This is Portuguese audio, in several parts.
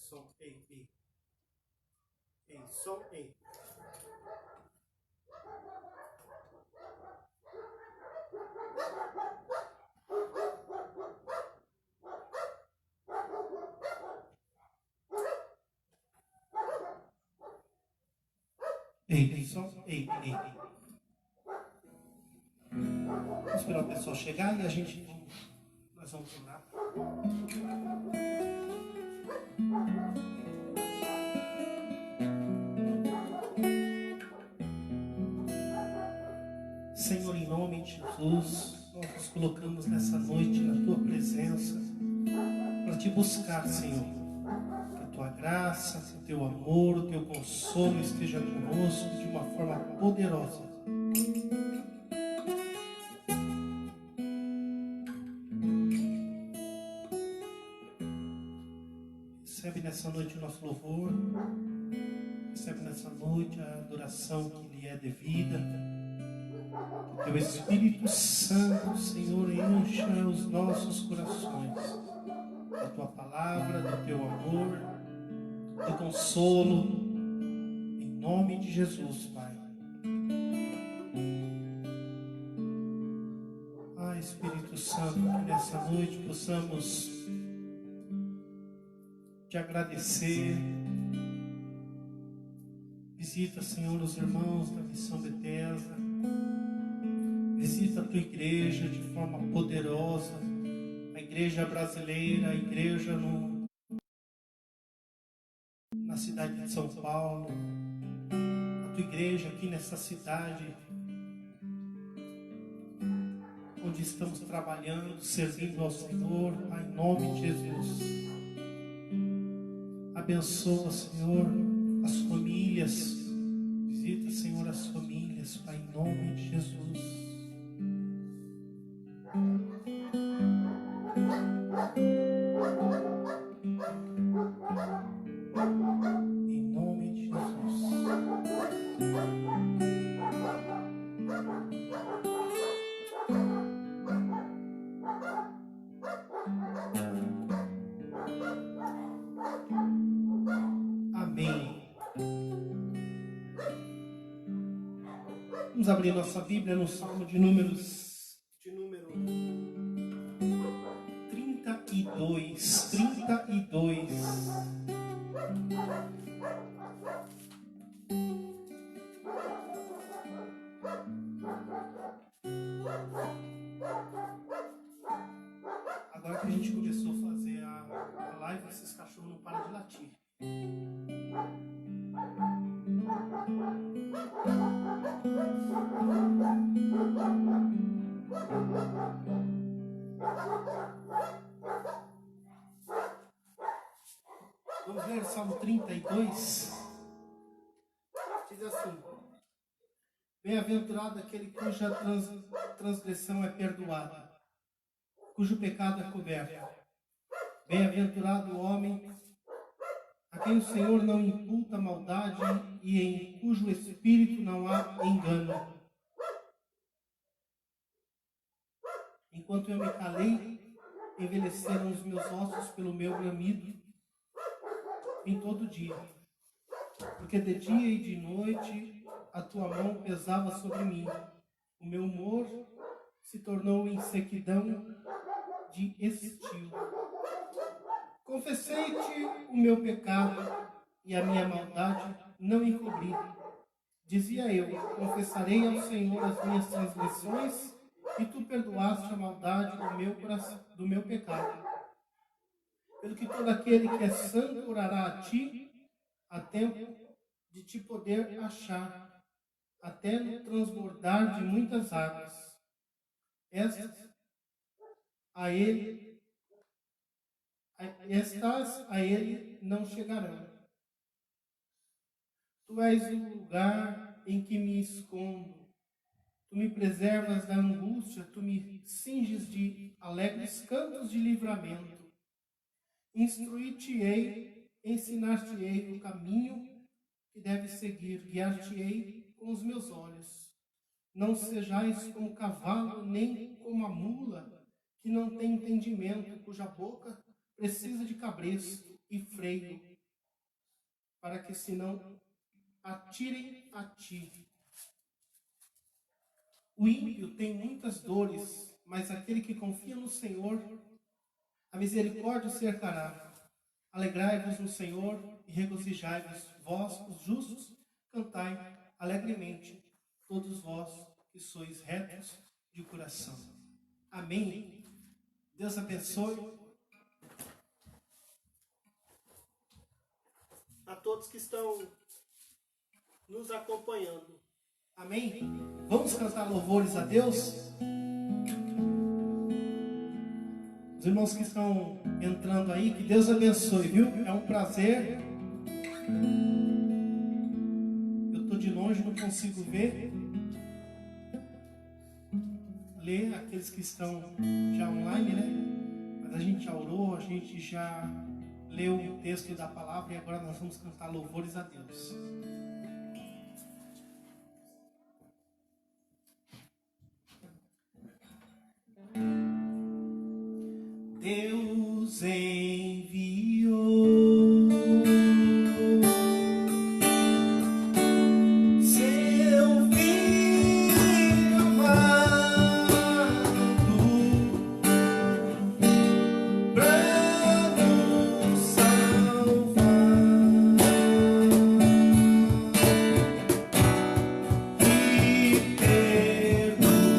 Som, ei, ei. Ei, som, ei. Ei, som, ei, ei. Vamos esperar o pessoal chegar e nós vamos orar. Senhor, em nome de Jesus, nós nos colocamos nessa noite na Tua presença para Te buscar, Senhor. Que a Tua graça, que o Teu amor, o Teu consolo esteja conosco de uma forma poderosa. Recebe nessa noite o nosso louvor, recebe nessa noite a adoração que lhe é devida. Que Teu Espírito Santo, Senhor, encha os nossos corações da Tua palavra, do Teu amor, do consolo, em nome de Jesus, Pai. Espírito Santo, que nessa noite possamos Te agradecer. Visita, Senhor, os irmãos da Missão Bethesda. Visita a Tua igreja de forma poderosa, a igreja brasileira, a igreja na cidade de São Paulo, a Tua igreja aqui nessa cidade, onde estamos trabalhando, servindo ao Senhor, Pai, em nome de Jesus. Abençoa, Senhor, as famílias. Visita, Senhor, as famílias, Pai, em nome de Jesus. Em nome de Jesus. Amém. Vamos abrir nossa Bíblia no Salmo de número 32. Agora que a gente começou a fazer a live, esses cachorros não param de latir. Vamos ler o Salmo 32. Diz assim: Bem-aventurado aquele cuja transgressão é perdoada, cujo pecado é coberto. Bem-aventurado o homem a quem o Senhor não imputa maldade e em cujo espírito não há engano. Enquanto eu me calei, envelheceram os meus ossos pelo meu bramido em todo dia. Porque de dia e de noite a Tua mão pesava sobre mim. O meu humor se tornou em sequidão de estio. Confessei-te o meu pecado e a minha maldade não encobri. Dizia eu: confessarei ao Senhor as minhas transgressões, e Tu perdoaste a maldade do meu pecado. Pelo que todo aquele que é santo orará a Ti, a tempo de Te poder achar, até no transbordar de muitas águas. Estas a Ele não chegarão. Tu és o lugar em que me escondo. Tu me preservas da angústia, Tu me cinges de alegres cantos de livramento. Instruir-te-ei, ensinar-te-ei o caminho que deves seguir, guiar-te-ei com os meus olhos. Não sejais como o cavalo, nem como a mula, que não tem entendimento, cuja boca precisa de cabresto e freio, para que se não atirem a ti. O ímpio tem muitas dores, mas aquele que confia no Senhor, a misericórdia o cercará. Alegrai-vos no Senhor e regozijai-vos, vós, os justos, cantai alegremente, todos vós que sois retos de coração. Amém. Deus abençoe a todos que estão nos acompanhando. Amém? Vamos cantar louvores a Deus? Os irmãos que estão entrando aí, que Deus abençoe, viu? É um prazer. Eu estou de longe, não consigo ver. Ler aqueles que estão já online, né? Mas a gente já orou, a gente já leu o texto da palavra e agora nós vamos cantar louvores a Deus. Deus enviou seu Filho amado para nos salvar e perdoar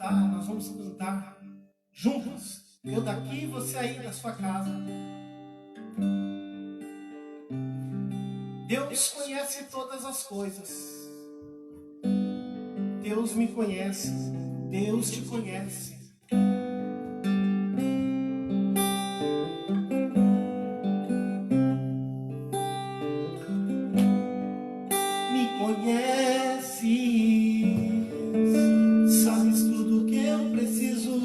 levantar, nós vamos cantar juntos. Eu daqui e você aí da sua casa. Deus conhece todas as coisas. Deus me conhece. Deus te conhece. Me conhece. Sabes tudo que eu preciso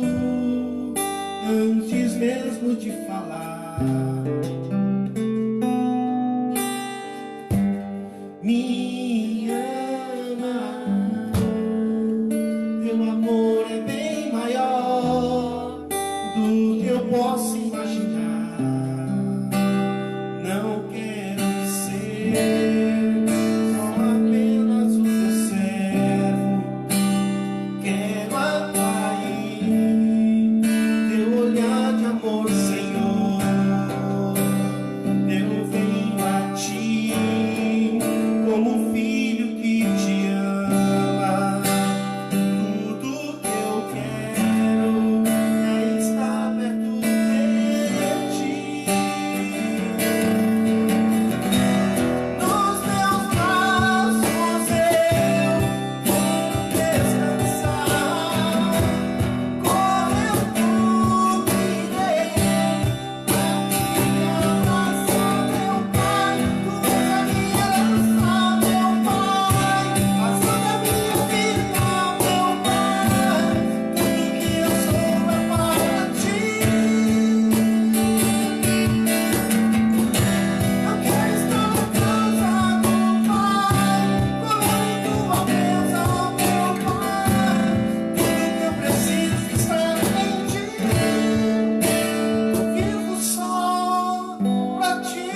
antes mesmo de falar. Me ama, teu amor é bem maior do que eu posso imaginar. Não quero ser só apenas o teu servo, quero atrair teu olhar de amor, Senhor. Eu venho a ti como filho que te ama. Tudo que eu quero é estar perto de ti. Nos teus braços eu vou descansar. Como eu irei pra te abraçar, meu Pai. Tu és a minha herança, meu Pai. Razão da minha vida, meu Pai. Tudo que eu sou é para ti. Eu quero estar na casa do Pai, comendo tua mesa, meu Pai. Tudo que eu preciso está em ti. Eu vivo só pra ti.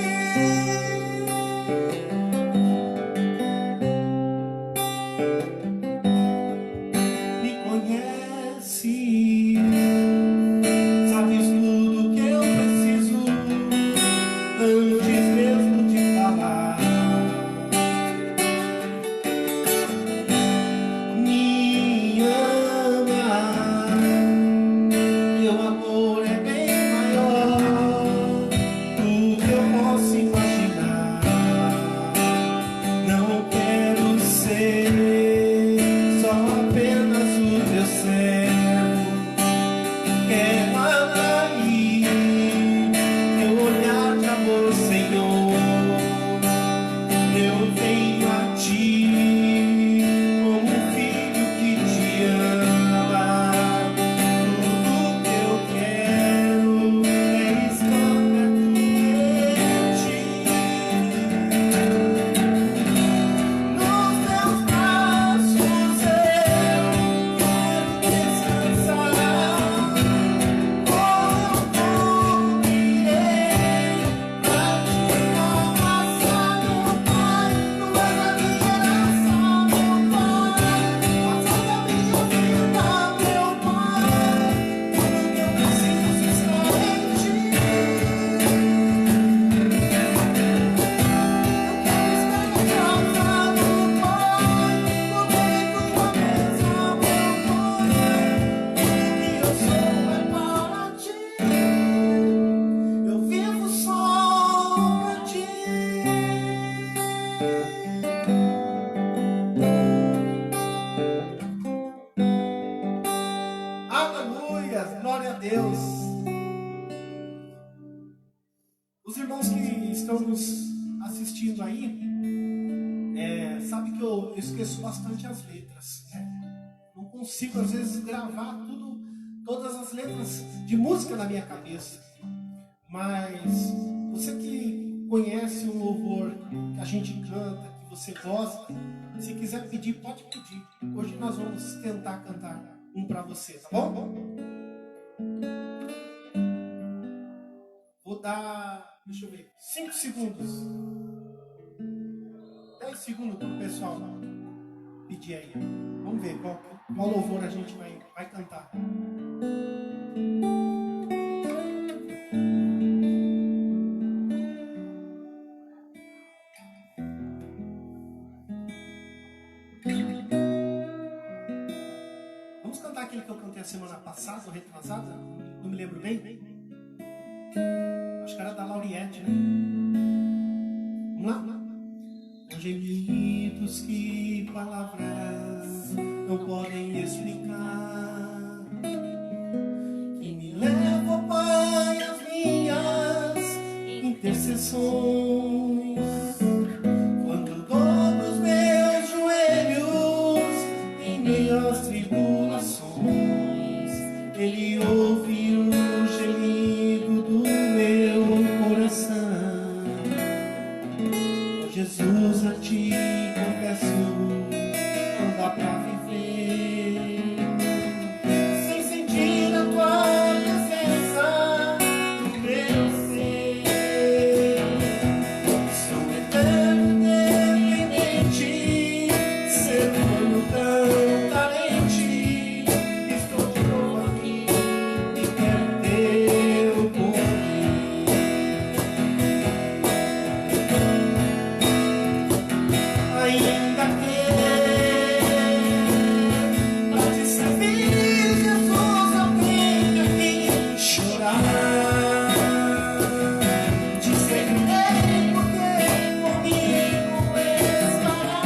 Me conhece, sabes tudo que eu preciso antes mesmo de falar. Me ama, teu amor é bem maior do que eu posso imaginar. Não quero ser só apenas o teu servo, quero atrair teu olhar de amor, Senhor. Eu venho a ti como um filho que te ama. Tudo que eu quero é estar perto de ti. Nos teus braços eu quero descansar. Como eu irei pra te abraçar, meu Pai. Tu és a minha herança, meu Pai. Razão da minha vida, meu Pai. Tudo que eu preciso está em ti. Eu quero estar na casa do Pai, comendo tua mesa, meu Pai. Tudo que eu sou é para ti. Eu vivo só pra ti. Aleluia, glória a Deus. Os irmãos que estão nos assistindo aí, sabe que eu esqueço bastante as letras, né? Não consigo às vezes gravar todas as letras de música na minha cabeça. Mas você que conhece um louvor que a gente canta, que você gosta, se quiser pedir, pode pedir. Hoje nós vamos tentar cantar um para você, tá bom? Vou dar, deixa eu ver, 5 segundos. 10 segundos para o pessoal pedir aí. Vamos ver qual louvor a gente vai cantar. Vamos cantar aquele que eu eu cantei a semana passada, ou retrasada, não me lembro bem. Acho que era da Lauriette, né? Vamos lá? Gemidos que palavras não podem explicar, que me leva, Pai, às minhas intercessões. Quando dobro os meus joelhos em meio às tribulações, Ele ouve o gemido do meu coração. Jesus, a ti confesso, não dá pra viver sem sentir a tua presença no meu ser. Sou eterno, independente, ser humano tão carente. Estou de novo aqui e quero teu poder. Ainda que pra te servir, Jesus, eu tenha que chorar. Te seguirei porque comigo estará.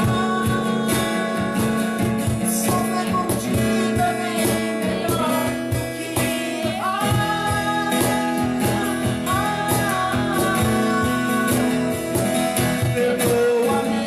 Sofrer contigo é bem melhor do que perdoa-me.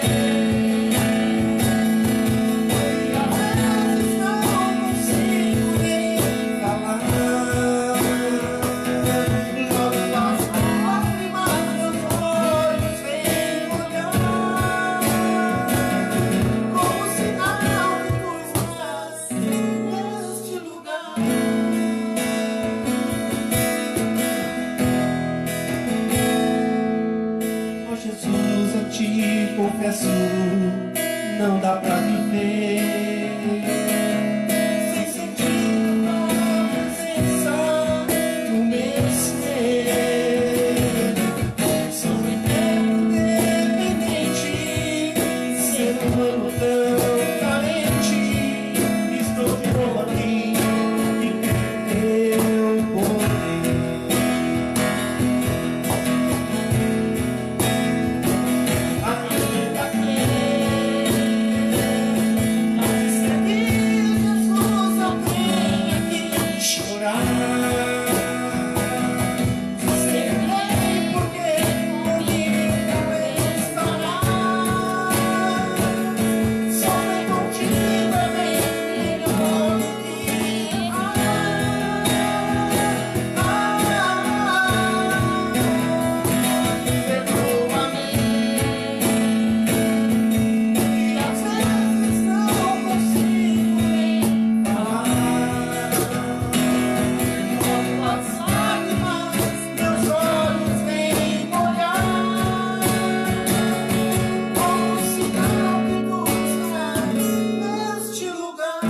Jesus, a ti confesso, não dá pra viver sem sentir a tua presença no meu ser. Sou eterno, dependente, ser humano tão carente. Estou de novo aqui e quero teu poder. Ainda que pra te servir, Jesus, eu tenha que chorar. Te seguirei porque comigo estará. Sofrer contigo é bem melhor do que perdoa-me. E às vezes não consigo nem falar. Logo as lágrimas, meus olhos vêm molhar, como sinal que tu estás neste lugar.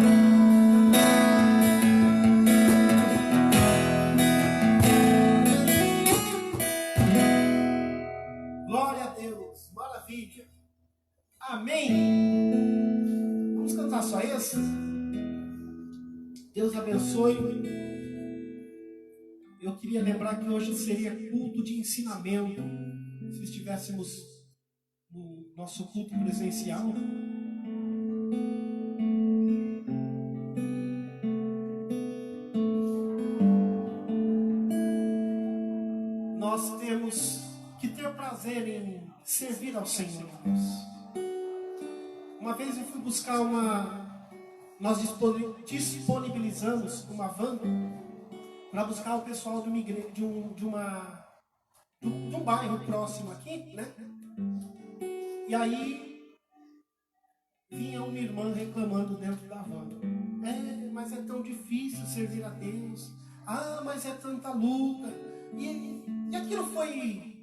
Glória a Deus, maravilha. Amém. Vamos cantar só esse? Deus abençoe. Eu queria lembrar que hoje seria culto de ensinamento. Se estivéssemos no nosso culto presencial. Nós temos que ter prazer em servir ao Senhor, Deus. Uma vez eu fui buscar nós disponibilizamos uma van para buscar o pessoal de um bairro próximo aqui, né? E aí vinha uma irmã reclamando dentro da van. Mas é tão difícil servir a Deus. Mas é tanta luta. E aquilo foi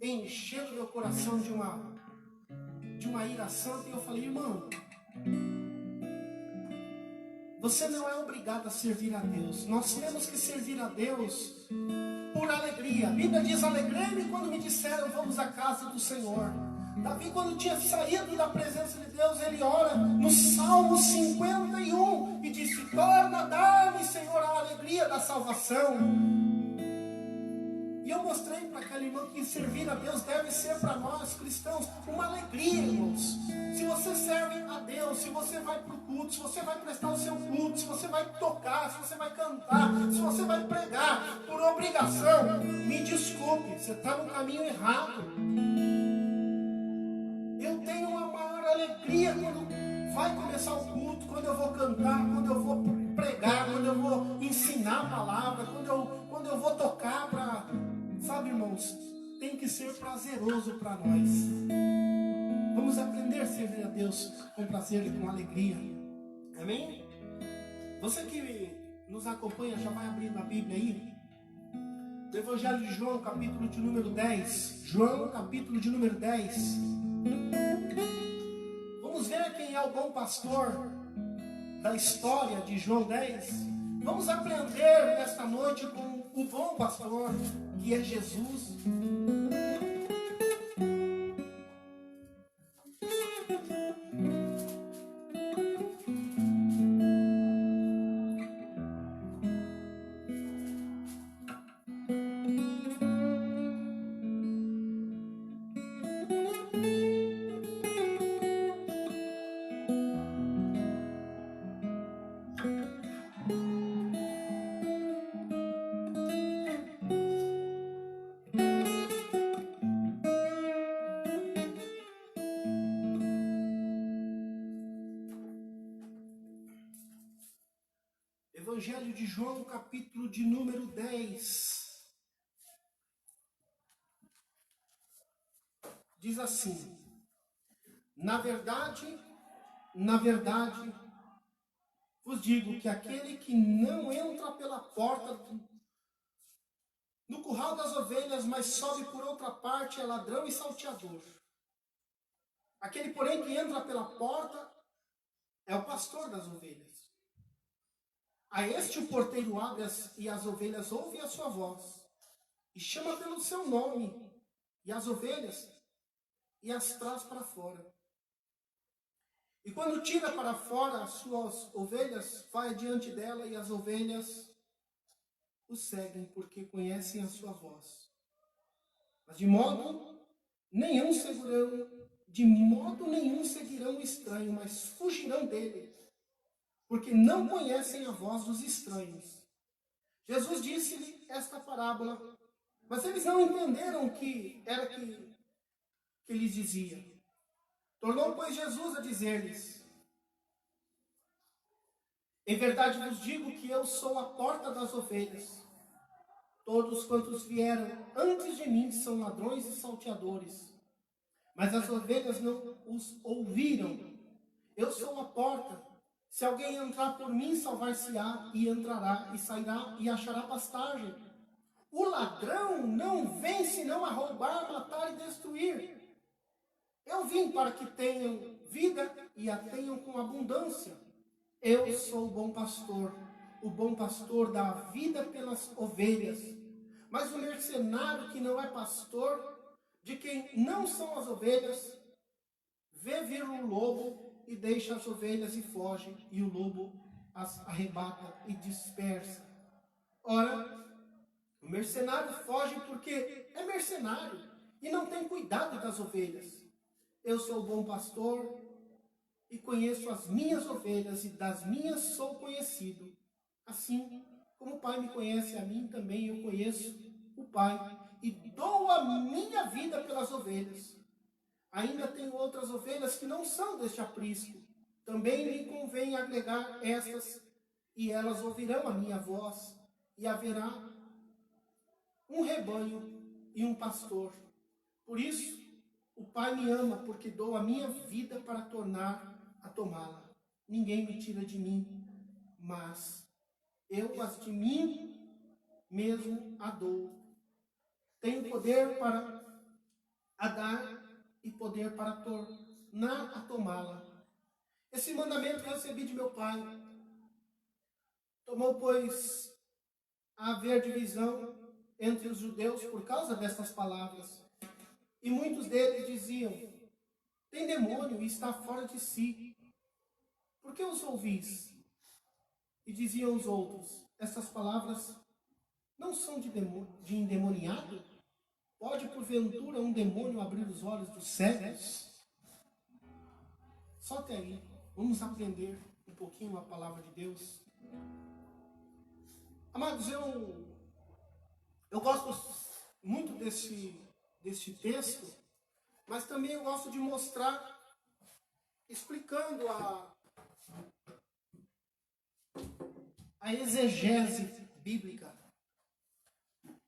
enchendo meu coração de uma ira santa. E eu falei, irmão, você não é obrigado a servir a Deus. Nós temos que servir a Deus por alegria. A Bíblia diz, alegrei-me quando me disseram, vamos à casa do Senhor. Davi, quando tinha saído da presença de Deus, ele ora no Salmo 51 e disse: torna a dar-me, Senhor, a alegria da salvação. E eu mostrei para aquela irmã que servir a Deus deve ser para nós cristãos uma alegria, irmãos. Se você serve a Deus, se você vai para o culto, se você vai prestar o seu culto, se você vai tocar, se você vai cantar, se você vai pregar por obrigação, me desculpe, você está no caminho errado. Eu tenho uma maior alegria quando vai começar o culto, quando eu vou cantar, quando eu vou pregar, quando eu vou ensinar a palavra, quando eu vou tocar para... Sabe, irmãos, tem que ser prazeroso para nós. Vamos aprender a servir a Deus com prazer e com alegria. Amém? Você que nos acompanha, já vai abrindo a Bíblia aí. Do Evangelho de João, capítulo de número 10. João, capítulo de número 10. Vamos ver quem é o bom pastor da história de João 10. Vamos aprender nesta noite com o bom pastor, que é Jesus. Evangelho de João, capítulo de número 10. Diz assim: na verdade, vos digo que aquele que não entra pela porta no curral das ovelhas, mas sobe por outra parte, é ladrão e salteador. Aquele, porém, que entra pela porta é o pastor das ovelhas. A este o porteiro abre e as ovelhas ouvem a sua voz, e chama pelo seu nome, e as ovelhas, e as traz para fora. E quando tira para fora as suas ovelhas, vai adiante dela, e as ovelhas o seguem, porque conhecem a sua voz. Mas de modo nenhum seguirão o estranho, mas fugirão dele, porque não conhecem a voz dos estranhos. Jesus disse-lhe esta parábola, mas eles não entenderam que era que lhes dizia. Tornou, pois, Jesus a dizer-lhes: em verdade vos digo que eu sou a porta das ovelhas. Todos quantos vieram antes de mim são ladrões e salteadores, mas as ovelhas não os ouviram. Eu sou a porta. Se alguém entrar por mim, salvar-se-á, e entrará, e sairá, e achará pastagem. O ladrão não vem senão a roubar, matar e destruir. Eu vim para que tenham vida e a tenham com abundância. Eu sou o bom pastor dá a vida pelas ovelhas. Mas o mercenário que não é pastor, de quem não são as ovelhas, vê vir um lobo e deixa as ovelhas e foge, e o lobo as arrebata e dispersa. Ora, o mercenário foge porque é mercenário e não tem cuidado das ovelhas. Eu sou o bom pastor e conheço as minhas ovelhas, e das minhas sou conhecido. Assim como o Pai me conhece, a mim também eu conheço o Pai, e dou a minha vida pelas ovelhas. Ainda tenho outras ovelhas que não são deste aprisco. Também me convém agregar estas, e elas ouvirão a minha voz, e haverá um rebanho e um pastor. Por isso, o Pai me ama, porque dou a minha vida para tornar a tomá-la. Ninguém me tira de mim, mas eu as de mim mesmo a dou. Tenho poder para a dar e poder para tornar a tomá-la. Esse mandamento que recebi de meu Pai. Tomou, pois, a haver divisão entre os judeus por causa destas palavras. E muitos deles diziam: tem demônio e está fora de si. Por que os ouvis? E diziam os outros, essas palavras não são de endemoniado? Pode, porventura, um demônio abrir os olhos dos cegos? Só até aí. Vamos aprender um pouquinho a palavra de Deus. Amados, eu gosto muito desse texto, mas também eu gosto de mostrar, explicando a exegese bíblica.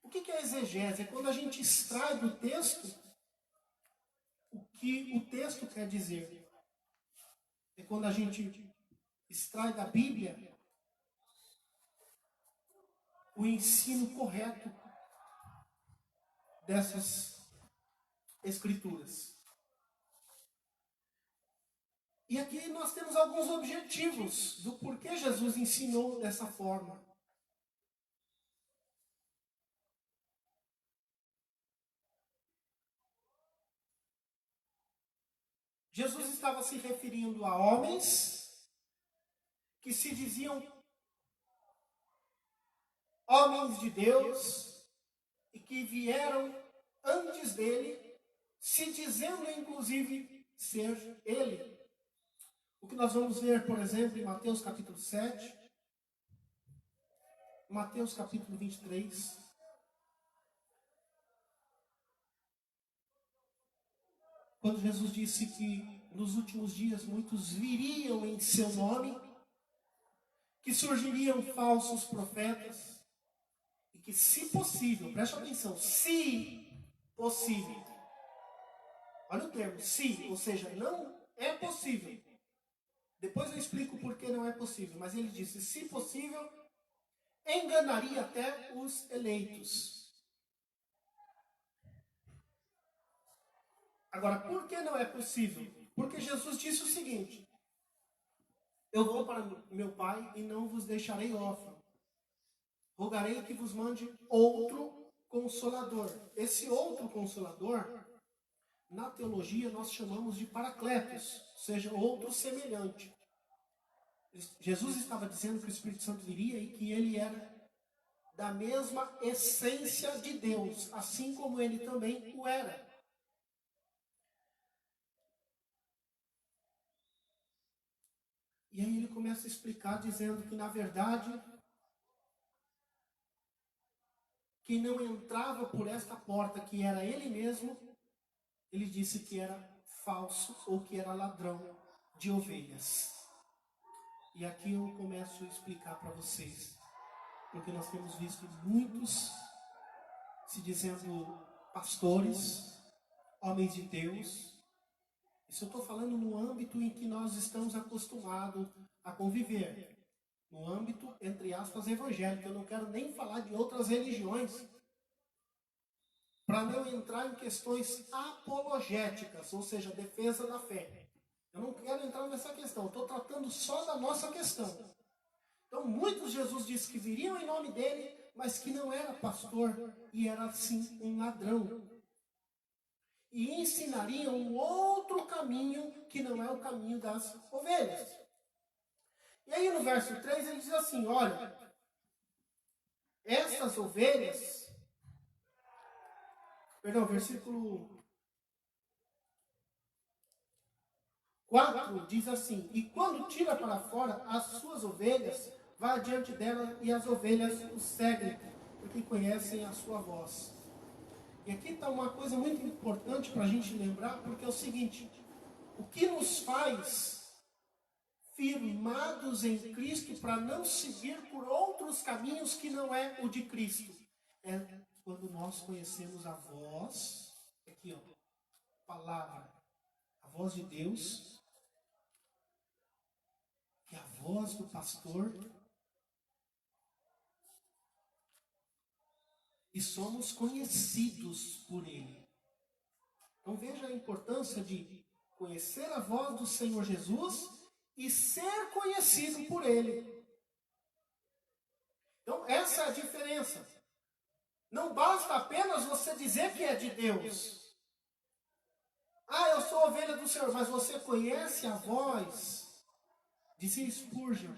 O que é exegese? É quando a gente extrai do texto o que o texto quer dizer. É quando a gente extrai da Bíblia o ensino correto dessas escrituras. E aqui nós temos alguns objetivos do porquê Jesus ensinou dessa forma. Jesus estava se referindo a homens que se diziam homens de Deus e que vieram antes dele, se dizendo inclusive ser ele. O que nós vamos ver, por exemplo, em Mateus capítulo 7, Mateus capítulo 23. Quando Jesus disse que nos últimos dias muitos viriam em seu nome, que surgiriam falsos profetas, e que, se possível, preste atenção, se possível, olha o termo, se, ou seja, não é possível. Depois eu explico por que não é possível, mas ele disse, se possível, enganaria até os eleitos. Agora, por que não é possível? Porque Jesus disse o seguinte, eu vou para meu Pai e não vos deixarei órfão. Rogarei que vos mande outro Consolador. Esse outro Consolador, na teologia nós chamamos de Paracletos, ou seja, outro semelhante. Jesus estava dizendo que o Espírito Santo viria e que ele era da mesma essência de Deus, assim como ele também o era. E aí ele começa a explicar dizendo que, na verdade, quem não entrava por esta porta, que era ele mesmo, ele disse que era falso ou que era ladrão de ovelhas. E aqui eu começo a explicar para vocês, porque nós temos visto muitos se dizendo pastores, homens de Deus. Isso eu estou falando no âmbito em que nós estamos acostumados a conviver. No âmbito, entre aspas, evangélico. Eu não quero nem falar de outras religiões, para não entrar em questões apologéticas, ou seja, defesa da fé. Eu não quero entrar nessa questão, eu estou tratando só da nossa questão. Então, muitos Jesus disse que viriam em nome dele, mas que não era pastor e era sim um ladrão. E ensinariam um outro caminho que não é o caminho das ovelhas. E aí no verso 3 ele diz assim, olha, essas ovelhas, versículo 4 diz assim, e quando tira para fora as suas ovelhas, vai adiante dela e as ovelhas o seguem, porque conhecem a sua voz. E aqui está uma coisa muito importante para a gente lembrar, porque é o seguinte, o que nos faz firmados em Cristo para não seguir por outros caminhos que não é o de Cristo? É quando nós conhecemos a voz, aqui ó, palavra, a voz de Deus, que é a voz do pastor, e somos conhecidos por Ele. Então veja a importância de conhecer a voz do Senhor Jesus e ser conhecido por Ele. Então essa é a diferença. Não basta apenas você dizer que é de Deus. Ah, eu sou ovelha do Senhor, mas você conhece a voz? Disse Spurgeon.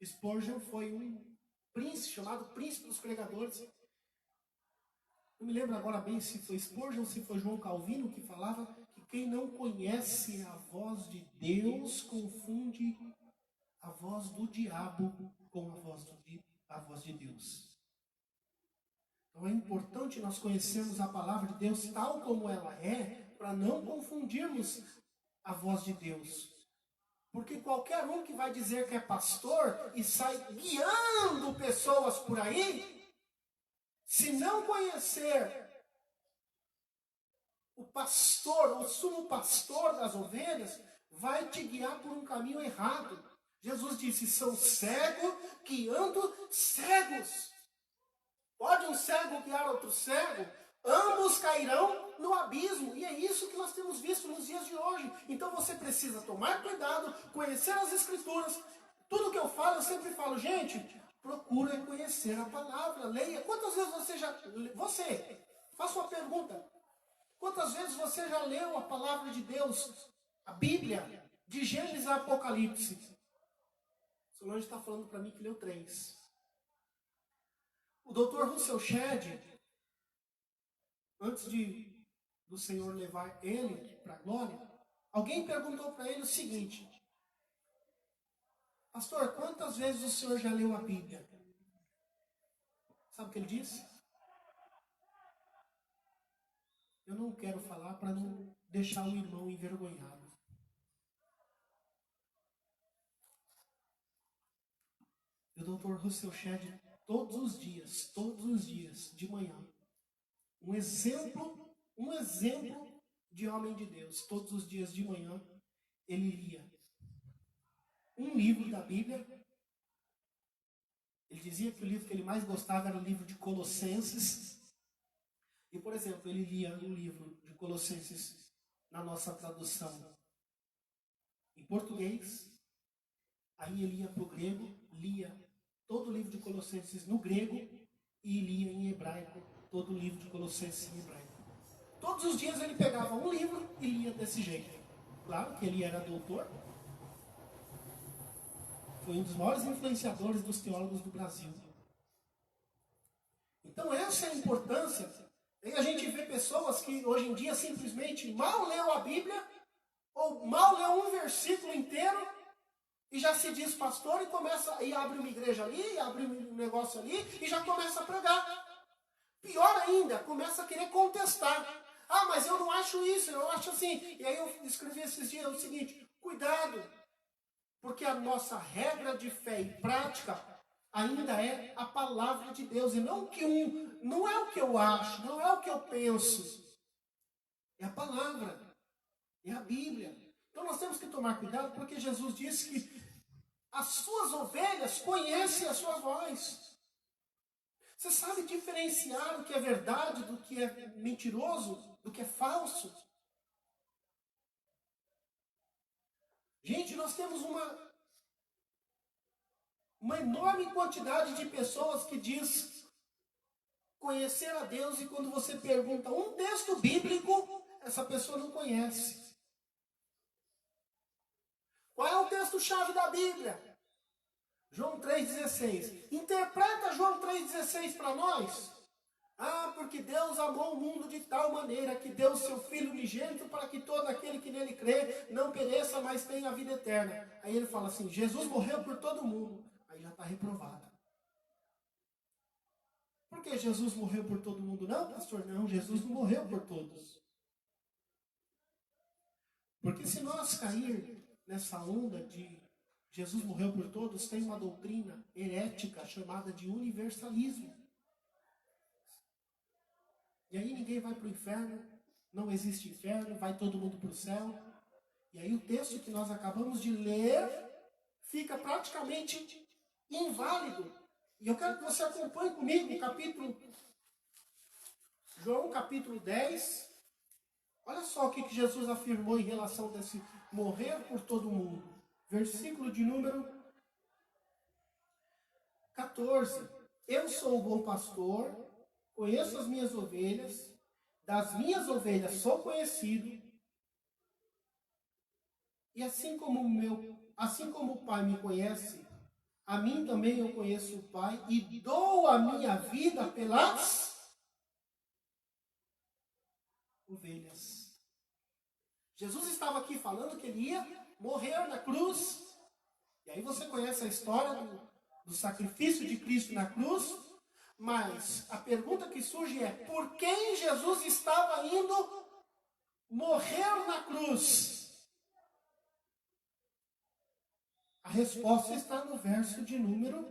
Spurgeon foi um príncipe, chamado príncipe dos pregadores. Não me lembro agora bem se foi Spurgeon ou se foi João Calvino que falava que quem não conhece a voz de Deus confunde a voz do diabo com a voz de Deus. Então é importante nós conhecermos a palavra de Deus tal como ela é, para não confundirmos a voz de Deus. Porque qualquer um que vai dizer que é pastor e sai guiando pessoas por aí, se não conhecer o pastor, o sumo pastor das ovelhas, vai te guiar por um caminho errado. Jesus disse, são cegos guiando cegos. Pode um cego guiar outro cego? Ambos cairão no abismo. E é isso que nós temos visto nos dias de hoje. Então você precisa tomar cuidado, conhecer as Escrituras. Tudo que eu falo, eu sempre falo, gente, procura conhecer a palavra, leia. Quantas vezes você, faça uma pergunta. Quantas vezes você já leu a palavra de Deus, a Bíblia, de Gênesis a Apocalipse? O Solange está falando para mim que leu 3. O Dr. Russell Shedd, antes do Senhor levar ele para a glória, alguém perguntou para ele o seguinte, pastor, quantas vezes o senhor já leu a Bíblia? Sabe o que ele disse? Eu não quero falar para não deixar o irmão envergonhado. E o Dr. Russell Shedd, todos os dias, de manhã, um exemplo de homem de Deus, todos os dias de manhã, ele lia um livro da Bíblia. Ele dizia que o livro que ele mais gostava era o livro de Colossenses. E, por exemplo, ele lia um livro de Colossenses na nossa tradução em português. Aí ele ia para o grego, lia todo o livro de Colossenses no grego e lia em hebraico todo o livro de Colossenses em hebraico. Todos os dias ele pegava um livro e lia desse jeito. Claro que ele era doutor. Foi um dos maiores influenciadores dos teólogos do Brasil. Então essa é a importância. E a gente vê pessoas que hoje em dia simplesmente mal leu a Bíblia, ou mal leu um versículo inteiro, e já se diz pastor e começa, e abre uma igreja ali, e abre um negócio ali, e já começa a pregar. Pior ainda, começa a querer contestar. Ah, mas eu não acho isso, eu acho assim. E aí eu escrevi esses dias o seguinte, cuidado, porque a nossa regra de fé e prática ainda é a palavra de Deus. E não é o que eu acho, não é o que eu penso. É a palavra, é a Bíblia. Então nós temos que tomar cuidado, porque Jesus disse que as suas ovelhas conhecem a sua voz. Você sabe diferenciar o que é verdade do que é mentiroso, do que é falso? Gente, nós temos uma enorme quantidade de pessoas que diz conhecer a Deus, e quando você pergunta um texto bíblico, essa pessoa não conhece. Qual é o texto-chave da Bíblia? João 3,16. Interpreta João 3,16 para nós. Ah, porque Deus amou o mundo de tal maneira que deu o seu Filho unigênito para que todo aquele que nele crê não pereça, mas tenha a vida eterna. Aí ele fala assim, Jesus morreu por todo mundo. Aí já está reprovado. Por que Jesus morreu por todo mundo? Não, pastor, não, Jesus não morreu por todos. Porque se nós cair nessa onda de Jesus morreu por todos, tem uma doutrina herética chamada de universalismo. E aí ninguém vai para o inferno, não existe inferno, vai todo mundo para o céu. E aí o texto que nós acabamos de ler fica praticamente inválido. E eu quero que você acompanhe comigo João capítulo 10. Olha só o que Jesus afirmou em relação desse morrer por todo mundo. Versículo de número 14. Eu sou o bom pastor, conheço as minhas ovelhas, das minhas ovelhas sou conhecido E assim como o Pai me conhece, a mim também eu conheço o Pai e dou a minha vida pelas ovelhas. Jesus estava aqui falando que ele ia morrer na cruz. E aí você conhece a história do sacrifício de Cristo na cruz. Mas a pergunta que surge é: por quem Jesus estava indo morrer na cruz? A resposta está no verso de número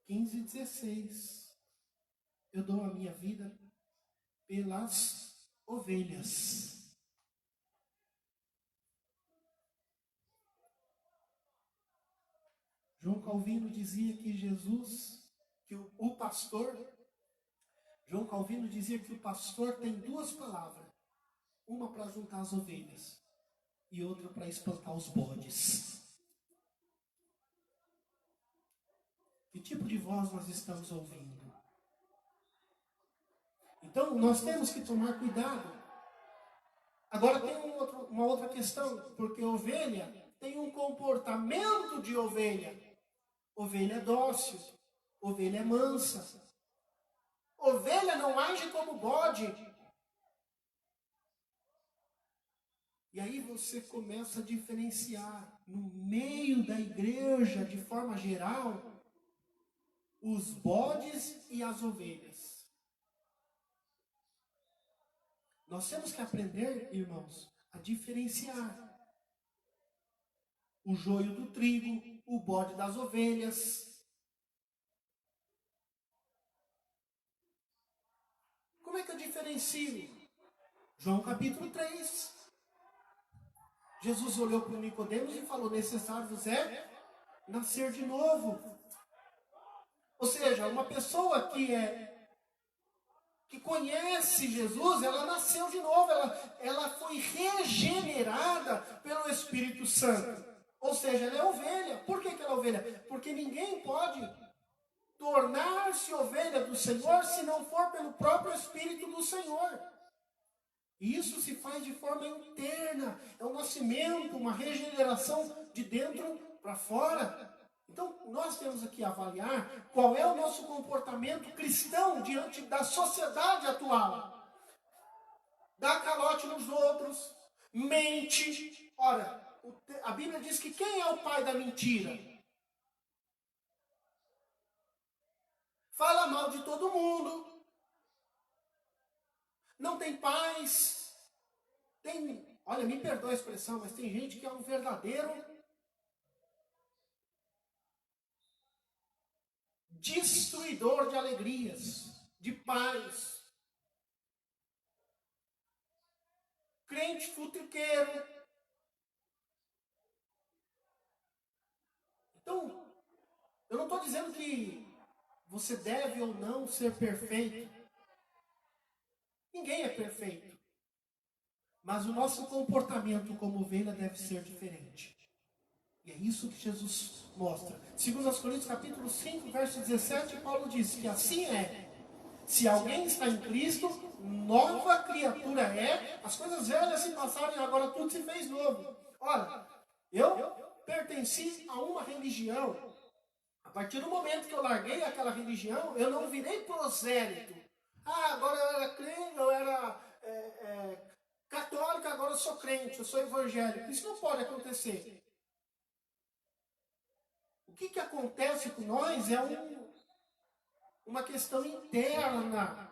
15 e 16. Eu dou a minha vida pelas ovelhas. João Calvino dizia que João Calvino dizia que o pastor tem duas palavras. Uma para juntar as ovelhas e outra para espantar os bodes. Que tipo de voz nós estamos ouvindo? Então, nós temos que tomar cuidado. Agora tem uma outra questão, porque ovelha tem um comportamento de ovelha. Ovelha é dócil, ovelha é mansa. Ovelha não age como bode. E aí você começa a diferenciar no meio da igreja, de forma geral, os bodes e as ovelhas. Nós temos que aprender, irmãos, a diferenciar o joio do trigo, o bode das ovelhas. Como é que eu diferencio? João capítulo 3. Jesus olhou para o Nicodemos e falou: necessário vos é nascer de novo. Ou seja, uma pessoa que conhece Jesus, ela nasceu de novo, ela foi regenerada pelo Espírito Santo. Ou seja, ela é ovelha. Por que ela é ovelha? Porque ninguém pode tornar-se ovelha do Senhor se não for pelo próprio Espírito do Senhor. E isso se faz de forma interna. É um nascimento, uma regeneração de dentro para fora. Então, nós temos aqui avaliar qual é o nosso comportamento cristão diante da sociedade atual. Dá calote nos outros, mente. Ora, a Bíblia diz que quem é o pai da mentira? Fala mal de todo mundo. Não tem paz. Olha, me perdoa a expressão, mas tem gente que é um verdadeiro destruidor de alegrias, de paz. Crente futriqueiro. Então, eu não estou dizendo que você deve ou não ser perfeito. Ninguém é perfeito. Mas o nosso comportamento como ovelha deve ser diferente. E é isso que Jesus mostra. Segundo aos Coríntios capítulo 5, verso 17, Paulo diz que assim é. Se alguém está em Cristo, nova criatura é. As coisas velhas se passaram e agora tudo se fez novo. Ora, eu pertenci a uma religião. A partir do momento que eu larguei aquela religião, eu não virei prosélito. Agora eu era crente, eu era católico, agora eu sou crente, eu sou evangélico. Isso não pode acontecer. O que acontece com nós é uma questão interna,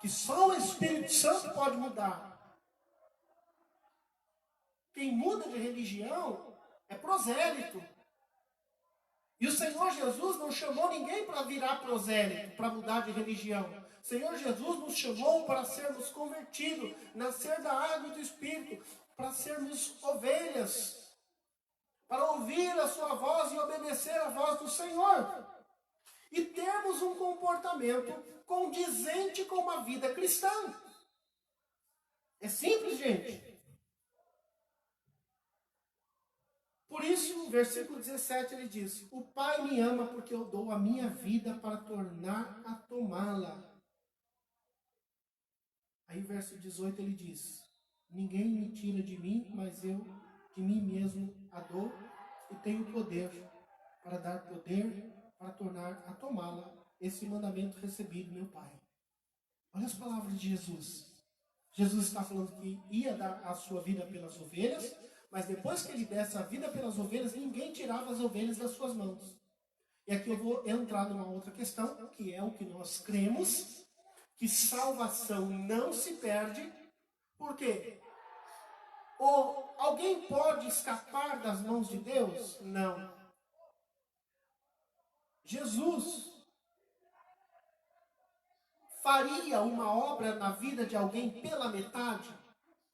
que só o Espírito Santo pode mudar. Quem muda de religião é prosélito. E o Senhor Jesus não chamou ninguém para virar prosélito, para mudar de religião. O Senhor Jesus nos chamou para sermos convertidos, nascer da água e do Espírito, para sermos ovelhas, para ouvir a sua voz e obedecer a voz do Senhor. E termos um comportamento condizente com uma vida cristã. É simples, gente. Por isso, no versículo 17, ele diz: o Pai me ama porque eu dou a minha vida para tornar a tomá-la. Aí, verso 18, ele diz: ninguém me tira de mim, mas eu de mim mesmo a dou e tenho poder para dar poder, para tornar a tomá-la, esse mandamento recebido do meu Pai. Olha as palavras de Jesus. Jesus está falando que ia dar a sua vida pelas ovelhas, mas depois que ele desse a vida pelas ovelhas, ninguém tirava as ovelhas das suas mãos. E aqui eu vou entrar numa outra questão, que é o que nós cremos, que salvação não se perde. Por quê? Ou alguém pode escapar das mãos de Deus? Não. Jesus faria uma obra na vida de alguém pela metade?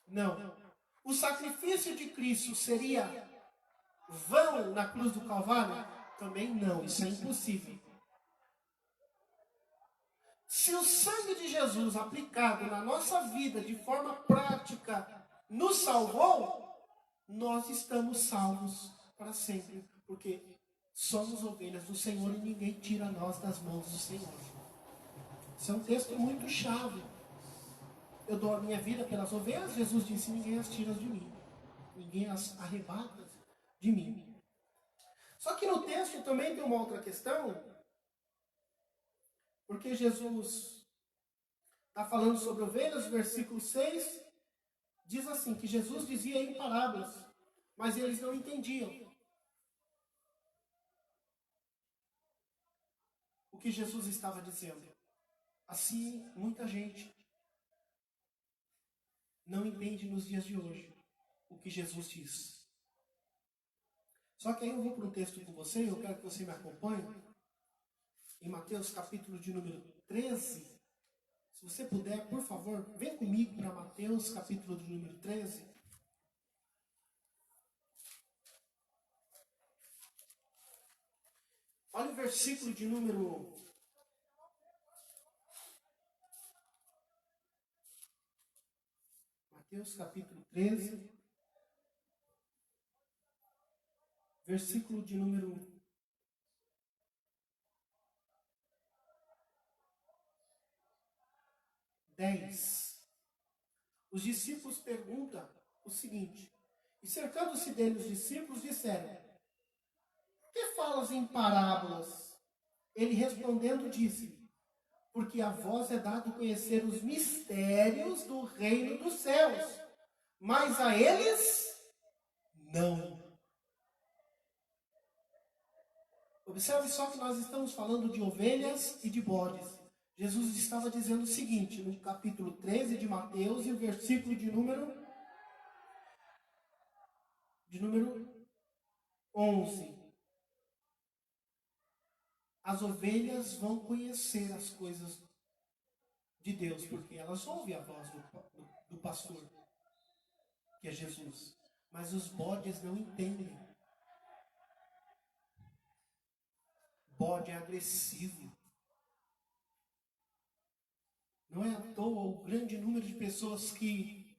Não. O sacrifício de Cristo seria vão na cruz do Calvário? Também não, isso é impossível. Se o sangue de Jesus aplicado na nossa vida de forma prática nos salvou, nós estamos salvos para sempre, porque somos ovelhas do Senhor e ninguém tira nós das mãos do Senhor. Esse é um texto muito chave. Eu dou a minha vida pelas ovelhas, Jesus disse, ninguém as tira de mim. Ninguém as arrebata de mim. Só que no texto também tem uma outra questão, porque Jesus está falando sobre ovelhas, versículo 6, diz assim, que Jesus dizia em parábolas, mas eles não entendiam o que Jesus estava dizendo. Assim, muita gente não entende nos dias de hoje o que Jesus diz. Só que aí eu vou para um texto com você, eu quero que você me acompanhe, em Mateus capítulo de número 13. Se você puder, por favor, vem comigo para Mateus capítulo de número 13. Olha o versículo de número 13, versículo de número 10. Os discípulos perguntam o seguinte, e cercando-se dele os discípulos disseram, por que falas em parábolas? Ele respondendo disse, porque a vós é dado conhecer os mistérios do reino dos céus, mas a eles não. Observe só que nós estamos falando de ovelhas e de bodes. Jesus estava dizendo o seguinte, no capítulo 13 de Mateus, e o versículo de número 11. As ovelhas vão conhecer as coisas de Deus, porque elas ouvem a voz do pastor, que é Jesus. Mas os bodes não entendem. Bode é agressivo. Não é à toa o grande número de pessoas que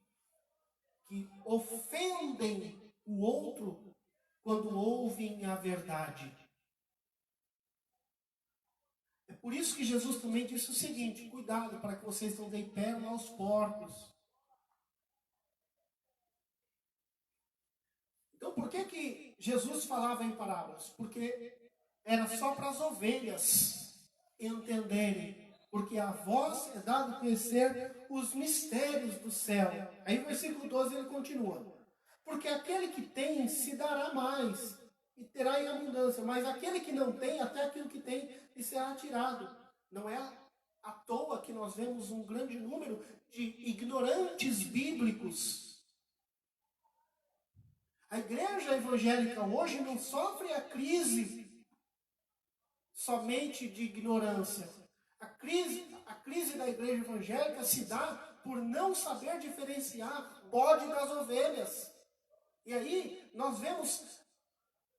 ofendem o outro quando ouvem a verdade. É por isso que Jesus também disse o seguinte, cuidado para que vocês não deem pérola aos porcos. Então por que Jesus falava em parábolas? Porque era só para as ovelhas entenderem. Porque a vós é dado conhecer os mistérios do céu. Aí o versículo 12 ele continua. Porque aquele que tem se dará mais e terá em abundância. Mas aquele que não tem, até aquilo que tem, lhe será tirado. Não é à toa que nós vemos um grande número de ignorantes bíblicos. A igreja evangélica hoje não sofre a crise somente de ignorância. A crise da igreja evangélica se dá por não saber diferenciar bode das ovelhas. E aí nós vemos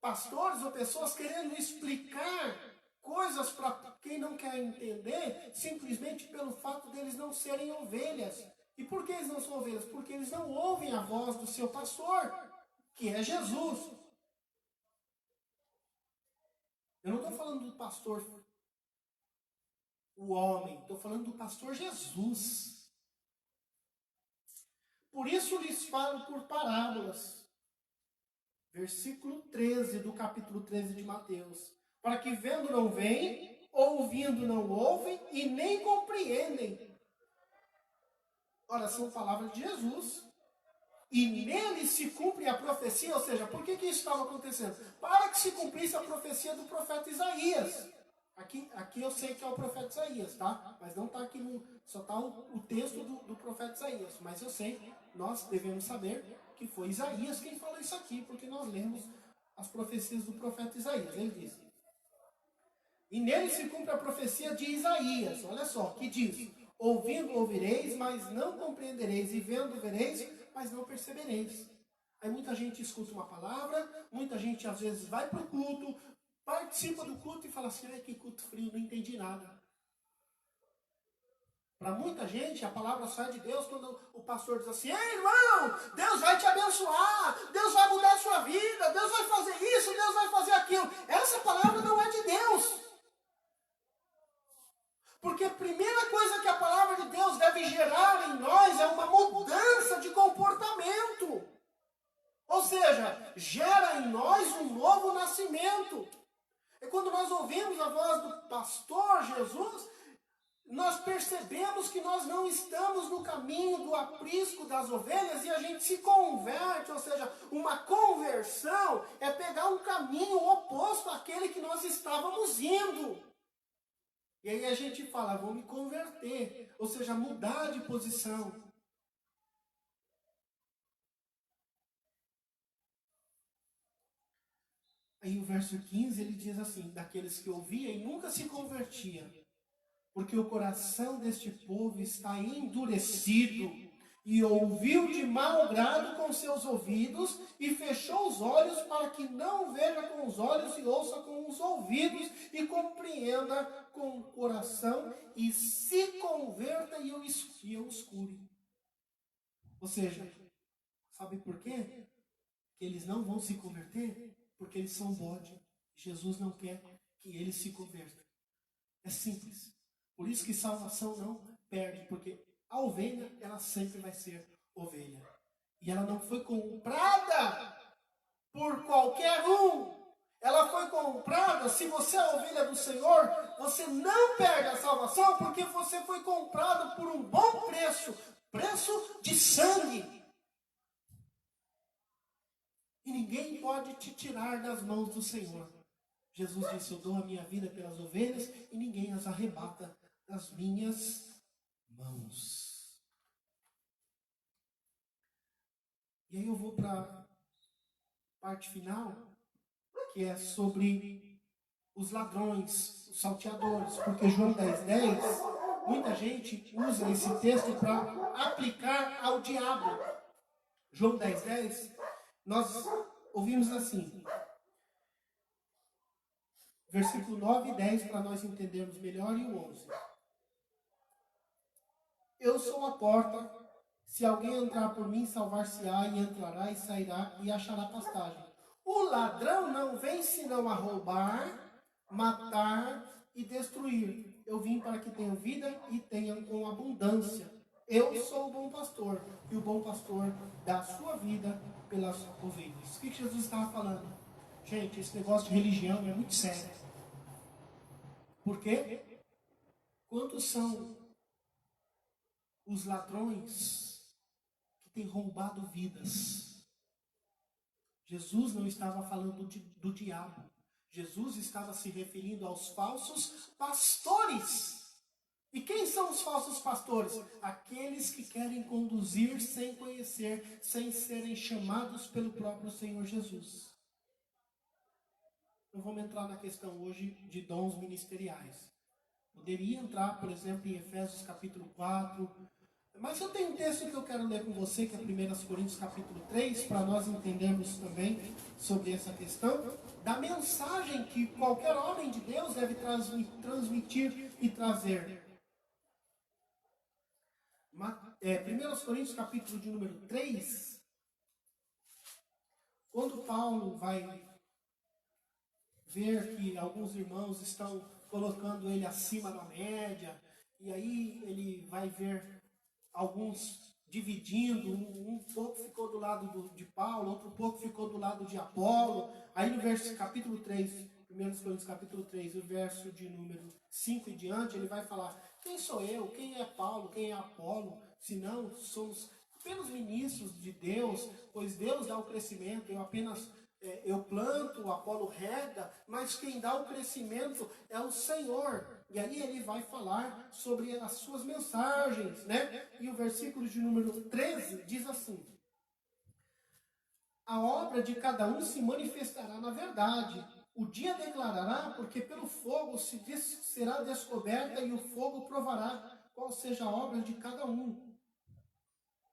pastores ou pessoas querendo explicar coisas para quem não quer entender, simplesmente pelo fato deles não serem ovelhas. E por que eles não são ovelhas? Porque eles não ouvem a voz do seu pastor, que é Jesus. Eu não estou falando do pastor, o homem, estou falando do pastor Jesus. Por isso lhes falo por parábolas. Versículo 13 do capítulo 13 de Mateus. Para que vendo não veem, ouvindo não ouvem e nem compreendem. Ora, são palavras de Jesus. E nele se cumpre a profecia, ou seja, por que isso estava acontecendo? Para que se cumprisse a profecia do profeta Isaías. Aqui eu sei que é o profeta Isaías, tá? Mas não está aqui, só está o texto do profeta Isaías. Mas eu sei, nós devemos saber que foi Isaías quem falou isso aqui, porque nós lemos as profecias do profeta Isaías. Ele diz: e nele se cumpre a profecia de Isaías, olha só, que diz: ouvindo ouvireis, mas não compreendereis, e vendo vereis, mas não percebereis. Aí muita gente escuta uma palavra, muita gente às vezes vai para o culto, participa do culto e fala assim: ai, que culto frio, não entendi nada. Para muita gente, a palavra sai de Deus quando o pastor diz assim: ei, irmão, Deus vai te abençoar, Deus vai mudar a sua vida, Deus vai fazer isso, Deus vai fazer aquilo. Essa palavra não é de Deus. Porque a primeira coisa que a palavra de Deus deve gerar em nós é uma mudança de comportamento. Ou seja, gera em nós um novo nascimento. E quando nós ouvimos a voz do pastor Jesus, nós percebemos que nós não estamos no caminho do aprisco das ovelhas e a gente se converte, ou seja, uma conversão é pegar um caminho oposto àquele que nós estávamos indo. E aí a gente fala: vou me converter, ou seja, mudar de posição. Aí o verso 15 ele diz assim: daqueles que ouviam e nunca se convertiam, porque o coração deste povo está endurecido, e ouviu de mau grado com seus ouvidos, e fechou os olhos para que não veja com os olhos, e ouça com os ouvidos, e compreenda com o coração, e se converta e eu os cure. Ou seja, sabe por quê? Que eles não vão se converter? Porque eles são bode. Jesus não quer que eles se convertam. É simples. Por isso que salvação não perde, porque a ovelha, ela sempre vai ser ovelha. E ela não foi comprada por qualquer um. Ela foi comprada. Se você é a ovelha do Senhor, você não perde a salvação, porque você foi comprado por um bom preço. Preço de sangue. E ninguém pode te tirar das mãos do Senhor. Jesus disse: eu dou a minha vida pelas ovelhas e ninguém as arrebata das minhas mãos. E aí eu vou para a parte final, que é sobre os ladrões, os salteadores. Porque João 10:10, muita gente usa esse texto para aplicar ao diabo. João 10:10, nós ouvimos assim, versículo 9 e 10, para nós entendermos melhor, e o 11. Eu sou a porta, se alguém entrar por mim, salvar-se-á, e entrará e sairá e achará pastagem. O ladrão não vem senão a roubar, matar e destruir. Eu vim para que tenham vida e tenham com abundância. Eu sou o bom pastor, e o bom pastor dá a sua vida pelas ovelhas. O que Jesus estava falando? Gente, esse negócio de religião é muito sério. Por quê? Quantos são os ladrões que têm roubado vidas? Jesus não estava falando do diabo. Jesus estava se referindo aos falsos pastores. E quem são os falsos pastores? Aqueles que querem conduzir sem conhecer, sem serem chamados pelo próprio Senhor Jesus. Não vamos entrar na questão hoje de dons ministeriais. Poderia entrar, por exemplo, em Efésios capítulo 4. Mas eu tenho um texto que eu quero ler com você, que é 1 Coríntios capítulo 3, para nós entendermos também sobre essa questão da mensagem que qualquer homem de Deus deve transmitir e trazer. 1 Coríntios capítulo de número 3, quando Paulo vai ver que alguns irmãos estão colocando ele acima da média, e aí ele vai ver alguns dividindo, um pouco ficou do lado de Paulo, outro pouco ficou do lado de Apolo. Aí no capítulo 3, 1 Coríntios capítulo 3, o verso de número 5 e diante, ele vai falar: quem sou eu? Quem é Paulo? Quem é Apolo? Senão somos apenas ministros de Deus, pois Deus dá o crescimento, eu planto, o Apolo rega, mas quem dá o crescimento é o Senhor. E aí ele vai falar sobre as suas mensagens, né? E o versículo de número 13 diz assim: a obra de cada um se manifestará na verdade. O dia declarará, porque pelo fogo será descoberta e o fogo provará qual seja a obra de cada um.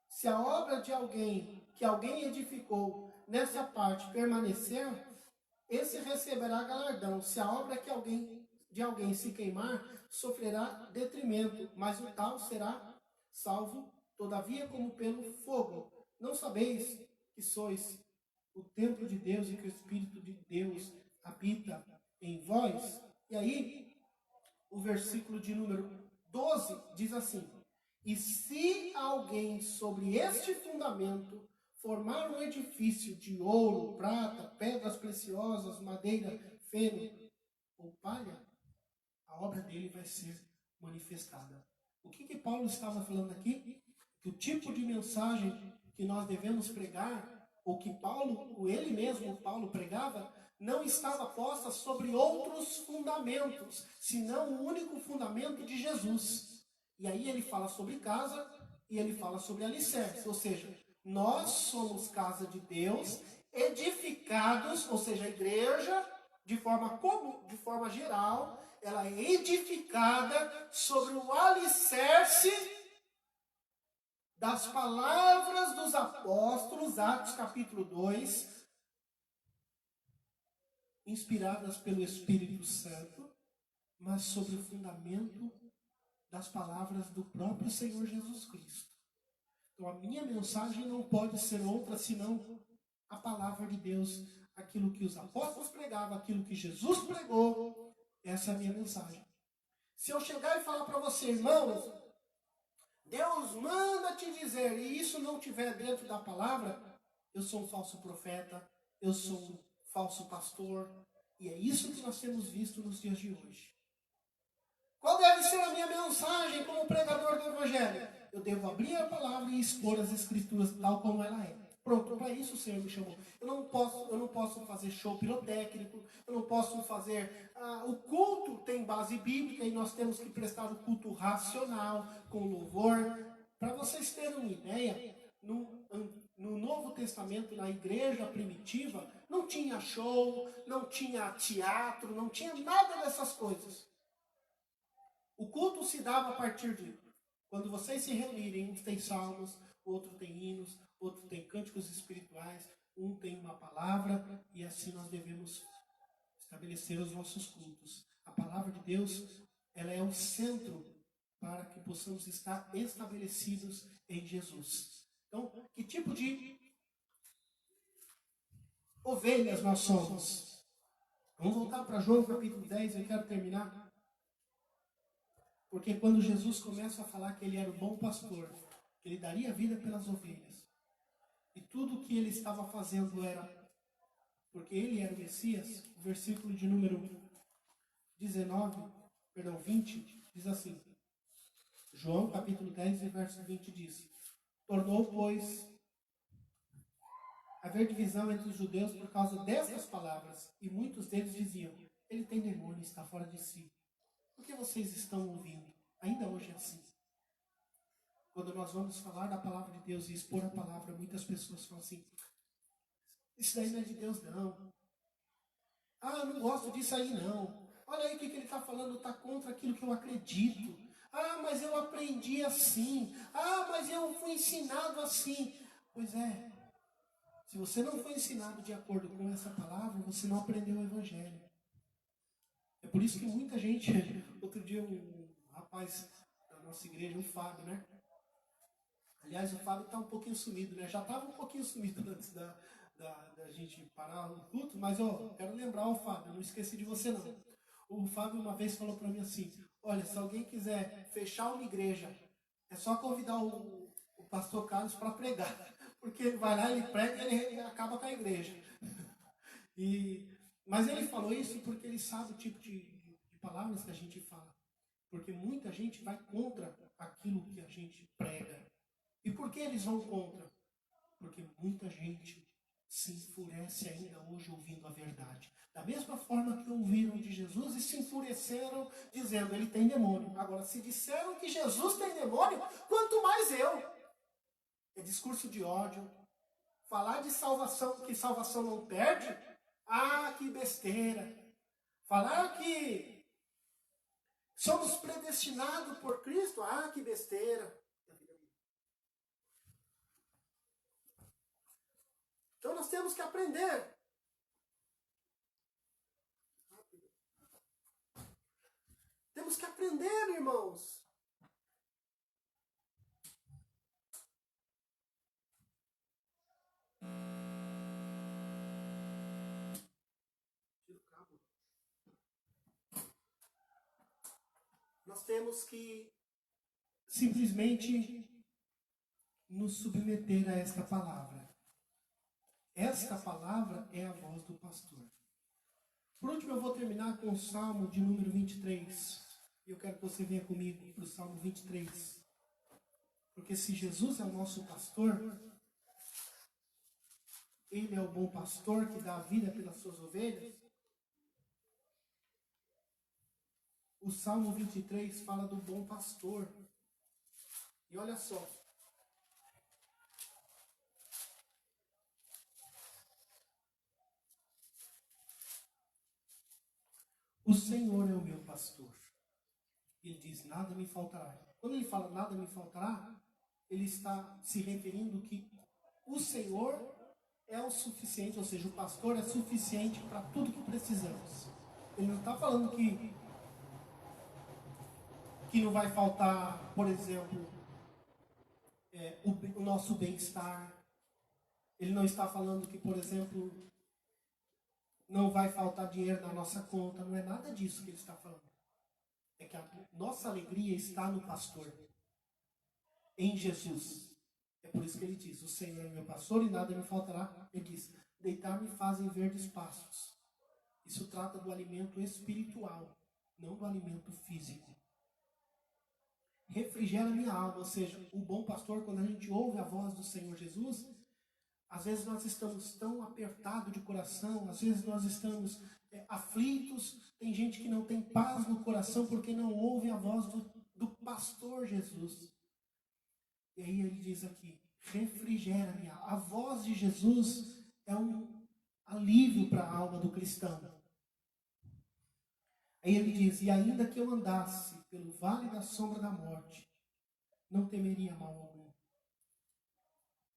Se a obra de alguém, que alguém edificou, nessa parte permanecer, esse receberá galardão. Se a obra de alguém se queimar, sofrerá detrimento, mas o tal será salvo, todavia, como pelo fogo. Não sabeis que sois o templo de Deus e que o Espírito de Deus habita em vós? E aí, o versículo de número 12 diz assim: e se alguém sobre este fundamento formar um edifício de ouro, prata, pedras preciosas, madeira, feno ou palha, a obra dele vai ser manifestada. O que Paulo estava falando aqui? Que o tipo de mensagem que nós devemos pregar, ou que ele mesmo, Paulo, pregava, não estava posta sobre outros fundamentos, senão o único fundamento de Jesus. E aí ele fala sobre casa e ele fala sobre alicerce, ou seja, nós somos casa de Deus, edificados, ou seja, a igreja, de forma geral, ela é edificada sobre o alicerce das palavras dos apóstolos, Atos capítulo 2, inspiradas pelo Espírito Santo, mas sobre o fundamento das palavras do próprio Senhor Jesus Cristo. Então a minha mensagem não pode ser outra senão a palavra de Deus, aquilo que os apóstolos pregavam, aquilo que Jesus pregou. Essa é a minha mensagem. Se eu chegar e falar para você, irmãos, Deus manda te dizer, e isso não estiver dentro da palavra, eu sou um falso profeta, eu sou um falso pastor, e é isso que nós temos visto nos dias de hoje. Qual deve ser a minha mensagem como pregador do Evangelho? Eu devo abrir a palavra e expor as Escrituras tal como ela é. Pronto, para isso o Senhor me chamou. Eu não posso fazer show pirotécnico, eu não posso fazer... o culto tem base bíblica e nós temos que prestar o culto racional, com louvor. Para vocês terem uma ideia, no Novo Testamento, na igreja primitiva, não tinha show, não tinha teatro, não tinha nada dessas coisas. O culto se dava a partir de quando vocês se reunirem, um tem salmos, outro tem hinos, outro tem cânticos espirituais, um tem uma palavra, e assim nós devemos estabelecer os nossos cultos. A palavra de Deus, ela é o centro para que possamos estar estabelecidos em Jesus. Então, que tipo de ovelhas nós somos? Vamos voltar para João capítulo 10, eu quero terminar. Porque quando Jesus começa a falar que ele era o bom pastor, que ele daria a vida pelas ovelhas, e tudo o que ele estava fazendo era porque ele era o Messias, o versículo de número 20, diz assim, João capítulo 10, verso 20 diz, tornou, pois, haver divisão entre os judeus por causa destas palavras, e muitos deles diziam, ele tem demônio, está fora de si. Por que vocês estão ouvindo? Ainda hoje é assim. Quando nós vamos falar da palavra de Deus e expor a palavra, muitas pessoas falam assim, isso daí não é de Deus não. Ah, eu não gosto disso aí não. Olha aí o que ele está falando, está contra aquilo que eu acredito. Ah, mas eu aprendi assim. Ah, mas eu fui ensinado assim. Pois é, se você não foi ensinado de acordo com essa palavra, você não aprendeu o Evangelho. É por isso que muita gente, outro dia um rapaz da nossa igreja, o Fábio, né? Aliás, o Fábio está um pouquinho sumido, né? Já estava um pouquinho sumido antes da gente parar o culto, mas quero lembrar o Fábio, não esqueci de você não. O Fábio uma vez falou para mim assim, olha, se alguém quiser fechar uma igreja, é só convidar o o pastor Carlos para pregar. Porque ele vai lá, ele prega e ele acaba com a igreja. Mas ele falou isso porque ele sabe o tipo de palavras que a gente fala. Porque muita gente vai contra aquilo que a gente prega. E por que eles vão contra? Porque muita gente se enfurece ainda hoje ouvindo a verdade. Da mesma forma que ouviram de Jesus e se enfureceram dizendo, ele tem demônio. Agora, se disseram que Jesus tem demônio, quanto mais eu. É discurso de ódio. Falar de salvação, que salvação não perde, ah, que besteira. Falar que somos predestinados por Cristo, ah, que besteira. Então nós temos que aprender. Temos que aprender, irmãos. Nós temos que simplesmente nos submeter a esta palavra. Esta palavra é a voz do pastor. Por último, eu vou terminar com o Salmo de número 23. E eu quero que você venha comigo para o Salmo 23. Porque se Jesus é o nosso pastor, ele é o bom pastor que dá a vida pelas suas ovelhas. O Salmo 23 fala do bom pastor. E olha só. O Senhor é o meu pastor. Ele diz, nada me faltará. Quando ele fala nada me faltará, ele está se referindo que o Senhor é o suficiente, ou seja, o pastor é suficiente para tudo que precisamos. Ele não está falando que não vai faltar, por exemplo, o nosso bem-estar. Ele não está falando que, por exemplo, não vai faltar dinheiro na nossa conta. Não é nada disso que ele está falando. É que a nossa alegria está no pastor, em Jesus. É por isso que ele diz, o Senhor é meu pastor e nada me faltará. Ele diz, deitar-me fazem verdes pastos. Isso trata do alimento espiritual, não do alimento físico. Refrigera minha alma, ou seja, o bom pastor, quando a gente ouve a voz do Senhor Jesus, às vezes nós estamos tão apertados de coração, às vezes nós estamos aflitos, tem gente que não tem paz no coração porque não ouve a voz do pastor Jesus. E aí ele diz aqui, refrigera minha alma. A voz de Jesus é um alívio para a alma do cristão. Aí ele diz, e ainda que eu andasse pelo vale da sombra da morte, não temeria mal algum,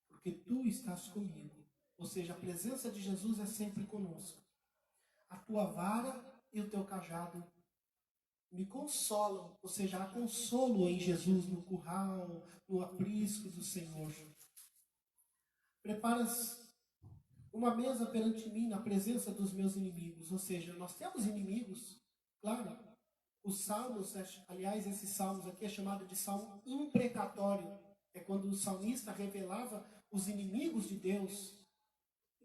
porque tu estás comigo. Ou seja, a presença de Jesus é sempre conosco. A tua vara e o teu cajado me consolam, ou seja, há consolo em Jesus, no curral, no aprisco do Senhor. Preparas uma mesa perante mim na presença dos meus inimigos, ou seja, nós temos inimigos, claro. Os salmos, aliás, esses salmos aqui é chamado de salmo imprecatório. É quando o salmista revelava os inimigos de Deus,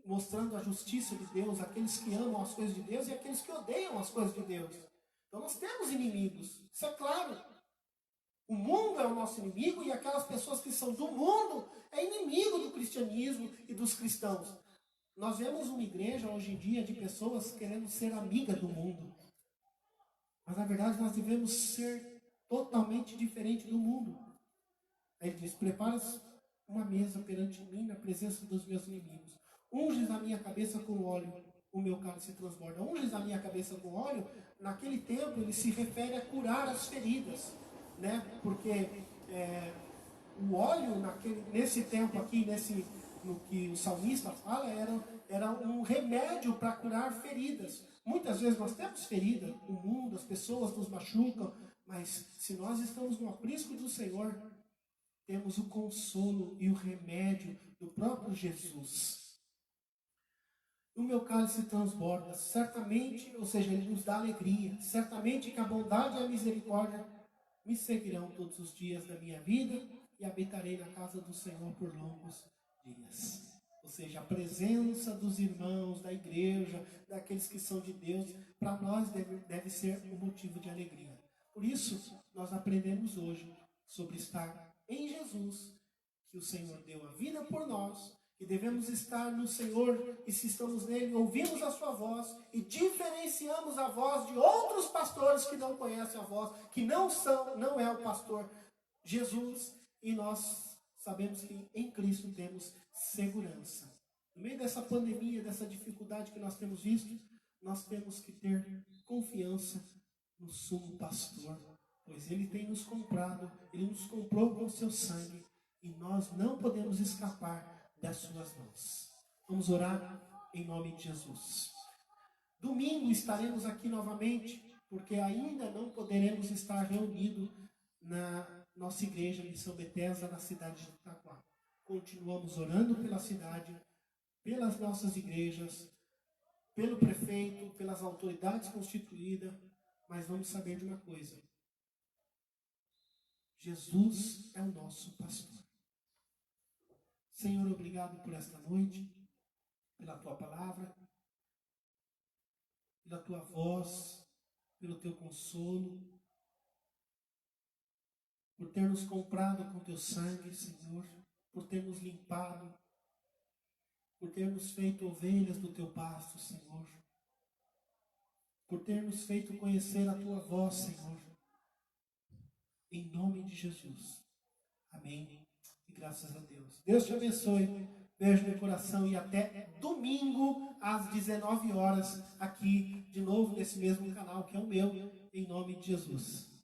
mostrando a justiça de Deus, aqueles que amam as coisas de Deus e aqueles que odeiam as coisas de Deus. Então nós temos inimigos, isso é claro. O mundo é o nosso inimigo e aquelas pessoas que são do mundo é inimigo do cristianismo e dos cristãos. Nós vemos uma igreja hoje em dia de pessoas querendo ser amiga do mundo. Mas na verdade nós devemos ser totalmente diferente do mundo. Aí ele diz, preparas uma mesa perante mim na presença dos meus inimigos. Unges a minha cabeça com óleo, o meu cálice transborda. Unges a minha cabeça com óleo, naquele tempo ele se refere a curar as feridas, né? Porque o óleo, nesse tempo aqui, no que o salmista fala, era um remédio para curar feridas. Muitas vezes nós temos ferida, o mundo, as pessoas nos machucam, mas se nós estamos no aprisco do Senhor, temos o consolo e o remédio do próprio Jesus. O meu cálice transborda, certamente, ou seja, ele nos dá alegria, certamente que a bondade e a misericórdia me seguirão todos os dias da minha vida, e habitarei na casa do Senhor por longos dias. Ou seja, a presença dos irmãos, da igreja, daqueles que são de Deus, para nós deve ser um motivo de alegria. Por isso, nós aprendemos hoje sobre estar em Jesus, que o Senhor deu a vida por nós, e devemos estar no Senhor, e se estamos nele, ouvimos a sua voz, e diferenciamos a voz de outros pastores que não conhecem a voz, que não é o pastor Jesus, e nós sabemos que em Cristo temos segurança. No meio dessa pandemia, dessa dificuldade que nós temos visto, nós temos que ter confiança no sumo pastor, pois ele tem nos comprado, ele nos comprou com o seu sangue, e nós não podemos escapar das suas mãos. Vamos orar em nome de Jesus. Domingo estaremos aqui novamente, porque ainda não poderemos estar reunidos na nossa igreja Missão Bethesda, na cidade de Itaquá. Continuamos orando pela cidade, pelas nossas igrejas, pelo prefeito, pelas autoridades constituídas, mas vamos saber de uma coisa: Jesus é o nosso pastor. Senhor, obrigado por esta noite, pela tua palavra, pela tua voz, pelo teu consolo, por ter nos comprado com teu sangue, Senhor, por ter nos limpado, por ter nos feito ovelhas do teu pasto, Senhor, por ter nos feito conhecer a tua voz, Senhor, em nome de Jesus. Amém. E graças a Deus. Deus te abençoe. Beijo no coração e até domingo às 19 horas aqui de novo nesse mesmo canal que é o meu, em nome de Jesus.